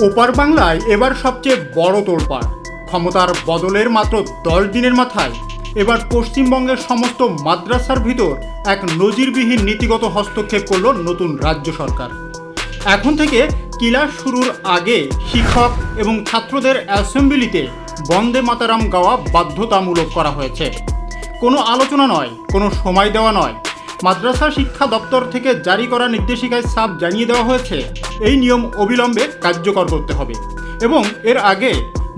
ওপার বাংলায় এবার সবচেয়ে বড় তোলপাড়। ক্ষমতার বদলের মাত্র 10 দিনের মাথায় এবার পশ্চিমবঙ্গের সমস্ত মাদ্রাসার ভিতর এক নজিরবিহীন নীতিগত হস্তক্ষেপ করল নতুন রাজ্য সরকার। এখন থেকে ক্লাস শুরুর আগে শিক্ষক এবং ছাত্রদের অ্যাসেম্বলিতে বন্দে মাতারাম গাওয়া বাধ্যতামূলক করা হয়েছে। কোনো আলোচনা নয়, কোনো সময় দেওয়া নয়। মাদ্রাসা শিক্ষা দপ্তর থেকে জারি করা নির্দেশিকায় সাফ জানিয়ে দেওয়া হয়েছে এই নিয়ম অবিলম্বে কার্যকর করতে হবে এবং এর আগে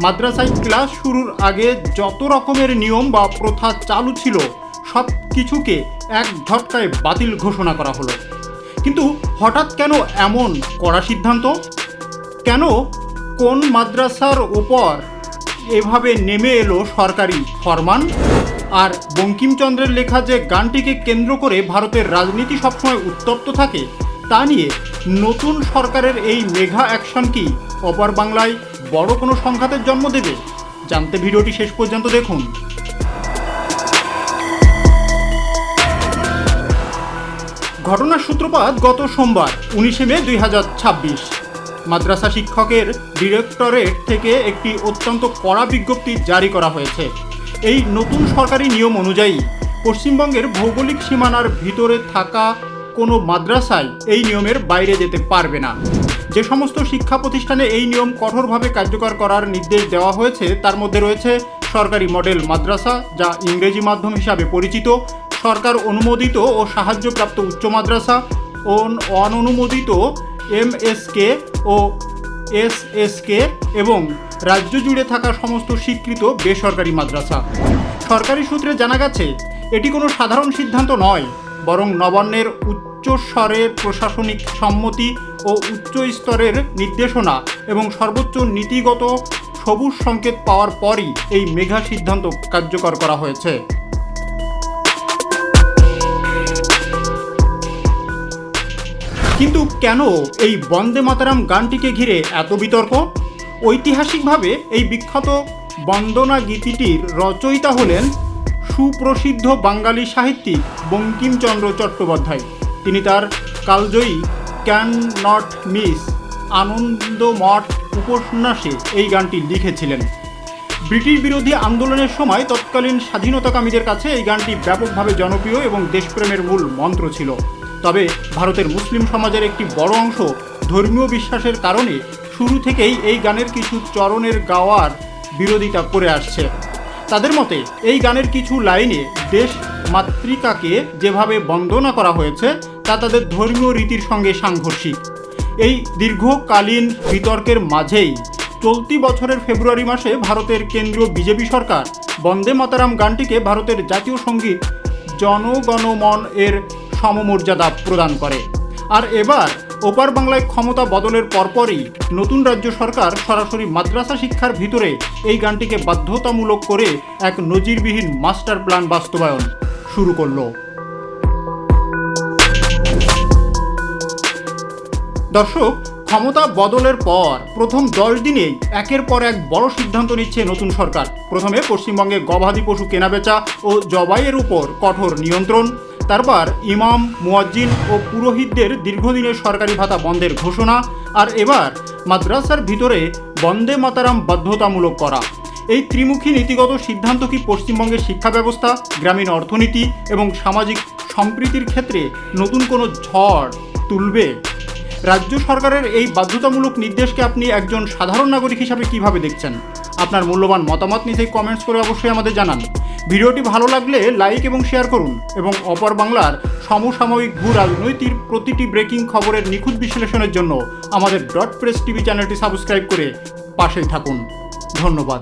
মাদ্রাসায় ক্লাস শুরুর আগে যত রকমের নিয়ম বা প্রথা চালু ছিল সব কিছুকে এক ঝটকায় বাতিল ঘোষণা করা হলো। কিন্তু হঠাৎ কেন এমন কড়া সিদ্ধান্ত? কেন কোন মাদ্রাসার উপর এভাবে নেমে এলো সরকারি ফরমান? আর বঙ্কিমচন্দ্রের লেখা যে গানটিকে কেন্দ্র করে ভারতের রাজনীতি সবসময় উত্তপ্ত থাকে, তা নিয়ে নতুন সরকারের এই মেগা অ্যাকশন কি অপার বাংলায় বড় কোনো সংঘাতের জন্ম দেবে? জানতে ভিডিওটি শেষ পর্যন্ত দেখুন। ঘটনার সূত্রপাত গত সোমবার 19 মে 2026। মাদ্রাসা শিক্ষকের ডিরেক্টরেট থেকে একটি অত্যন্ত কড়া বিজ্ঞপ্তি জারি করা হয়েছে। এই নতুন সরকারি নিয়ম অনুযায়ী পশ্চিমবঙ্গের ভৌগোলিক সীমানার ভিতরে থাকা কোনো মাদ্রাসায় এই নিয়মের বাইরে যেতে পারবে না। যে সমস্ত শিক্ষা প্রতিষ্ঠানে এই নিয়ম কঠোরভাবে কার্যকর করার নির্দেশ দেওয়া হয়েছে তার মধ্যে রয়েছে সরকারি মডেল মাদ্রাসা, যা ইংরেজি মাধ্যম হিসাবে পরিচিত, সরকার অনুমোদিত ও সাহায্যপ্রাপ্ত উচ্চ মাদ্রাসা, অননুমোদিত এমএসকে ও এসএসকে এবং রাজ্য জুড়ে থাকা সমস্ত স্বীকৃত বেসরকারি মাদ্রাসা। সরকারি সূত্রে জানা গেছে এটি কোনো সাধারণ সিদ্ধান্ত নয়, বরং নবান্নের উচ্চস্বরের প্রশাসনিক সম্মতি ও উচ্চ স্তরের নির্দেশনা এবং সর্বোচ্চ নীতিগত সবুজ সংকেত পাওয়ার পরই এই মেগা সিদ্ধান্ত কার্যকর করা হয়েছে। কিন্তু কেন এই বন্দে মাতারাম গানটিকে ঘিরে এত বিতর্ক? ঐতিহাসিকভাবে এই বিখ্যাত বন্দনা গীতিটির রচয়িতা হলেন সুপ্রসিদ্ধ বাঙালি সাহিত্যিক বঙ্কিমচন্দ্র চট্টোপাধ্যায়। তিনি তার কালজয়ী ক্যান নট মিস আনন্দমঠ উপন্যাসে এই গানটি লিখেছিলেন। ব্রিটিশ বিরোধী আন্দোলনের সময় তৎকালীন স্বাধীনতাকামীদের কাছে এই গানটি ব্যাপকভাবে জনপ্রিয় এবং দেশপ্রেমের মূল মন্ত্র ছিল। তবে ভারতের মুসলিম সমাজের একটি বড় অংশ ধর্মীয় বিশ্বাসের কারণে শুরু থেকেই এই গানের কিছু চরণের গাওয়ার বিরোধিতা করে আসছে। তাদের মতে এই গানের কিছু লাইনে দেশ মাতৃকাকে যেভাবে বন্দনা করা হয়েছে তা তাদের ধর্মীয় রীতির সঙ্গে সাংঘর্ষিক। এই দীর্ঘকালীন বিতর্কের মাঝেই চলতি বছরের ফেব্রুয়ারি মাসে ভারতের কেন্দ্রীয় বিজেপি সরকার বন্দে মাতারাম গানটিকে ভারতের জাতীয় সঙ্গীত জনগণমন এর সমমর্যাদা প্রদান করে। আর এবার ওপার বাংলায় ক্ষমতা বদলের পরপরই নতুন রাজ্য সরকার সরাসরি মাদ্রাসা শিক্ষার ভিতরে এই গানটিকে বাধ্যতামূলক করে এক নজিরবিহীন মাস্টার প্ল্যান বাস্তবায়ন শুরু করল। দর্শক, ক্ষমতা বদলের পর প্রথম 10 দিনেই একের পর এক বড় সিদ্ধান্ত নিচ্ছে নতুন সরকার। প্রথমে পশ্চিমবঙ্গে গবাদি পশু কেনাবেচা ও জবাইয়ের উপর কঠোর নিয়ন্ত্রণ, তারপর ইমাম, মুয়াজ্জিন ও পুরোহিতদের দীর্ঘদিনের সরকারি ভাতা বন্ধের ঘোষণা, আর এবার মাদ্রাসার ভিতরে বন্দে মাতারাম বাধ্যতামূলক করা। এই ত্রিমুখী নীতিগত সিদ্ধান্ত কি পশ্চিমবঙ্গের শিক্ষা ব্যবস্থা, গ্রামীণ অর্থনীতি এবং সামাজিক সম্প্রীতির ক্ষেত্রে নতুন কোনো ঝড় তুলবে? রাজ্য সরকারের এই বাধ্যতামূলক নির্দেশকে আপনি একজন সাধারণ নাগরিক হিসাবে কিভাবে দেখছেন? আপনার মূল্যবান মতামত নিচেই কমেন্টস করে অবশ্যই আমাদের জানান। ভিডিওটি ভালো লাগলে লাইক এবং শেয়ার করুন এবং অপর বাংলার সমসাময়িক ভূ রাজনৈতিক প্রতিটি ব্রেকিং খবরের নিখুঁত বিশ্লেষণের জন্য আমাদের ডট প্রেস টিভি চ্যানেলটি সাবস্ক্রাইব করে পাশেই থাকুন। ধন্যবাদ।